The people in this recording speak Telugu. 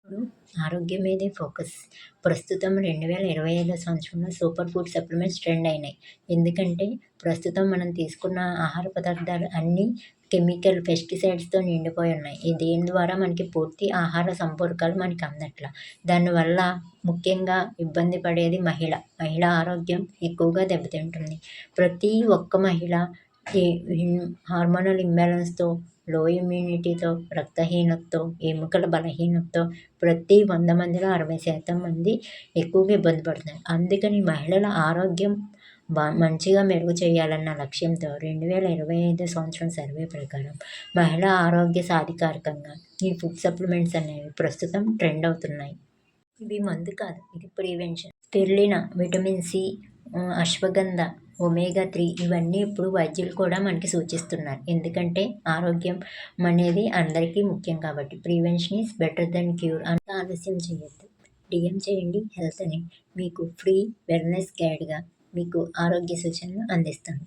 ఇప్పుడు ఆరోగ్యం మీదే ఫోకస్. ప్రస్తుతం 2025 సంవత్సరంలో సూపర్ ఫుడ్ సప్లిమెంట్స్ ట్రెండ్ అయినాయి. ఎందుకంటే ప్రస్తుతం మనం తీసుకున్న ఆహార పదార్థాలు అన్నీ కెమికల్, పెస్టిసైడ్స్‌తో నిండిపోయి ఉన్నాయి. దీని ద్వారా మనకి పూర్తి ఆహార సంపూరకాలు మనకి అందట్ల. దానివల్ల ముఖ్యంగా ఇబ్బంది పడేది మహిళ. మహిళ ఆరోగ్యం ఎక్కువగా దెబ్బతింటుంది. ప్రతి ఒక్క మహిళ ఈ హార్మోనల్ ఇంబాలెన్స్‌తో, లో ఇమ్యూనిటీతో, రక్తహీనతతో, ఎముకల బలహీనతతో ప్రతి 100 మందిలో 60% మంది ఎక్కువగా ఇబ్బంది పడుతున్నారు. అందుకని మహిళల ఆరోగ్యం మంచిగా మెరుగు చేయాలన్న లక్ష్యంతో 2025 సంవత్సరం సర్వే ప్రకారం మహిళా ఆరోగ్య సాధికారికంగా ఈ ఫుడ్ సప్లిమెంట్స్ అనేవి ప్రస్తుతం ట్రెండ్ అవుతున్నాయి. ఇవి మందు కాదు, ఇది prevention. Spirulina, vitamin C, ashwagandha, omega 3 ఇవన్నీ ఇప్పుడు వైద్యులు కూడా మనకి సూచిస్తున్నారు. ఎందుకంటే ఆరోగ్యం అనేది అందరికీ ముఖ్యం కాబట్టి. Prevention is better than cure. అంత ఆలస్యం చేయొద్దు. డిఎం చేయండి హెల్త్ అని. మీకు ఫ్రీ వెల్నెస్ గైడ్గా మీకు ఆరోగ్య సూచనలు అందిస్తాను.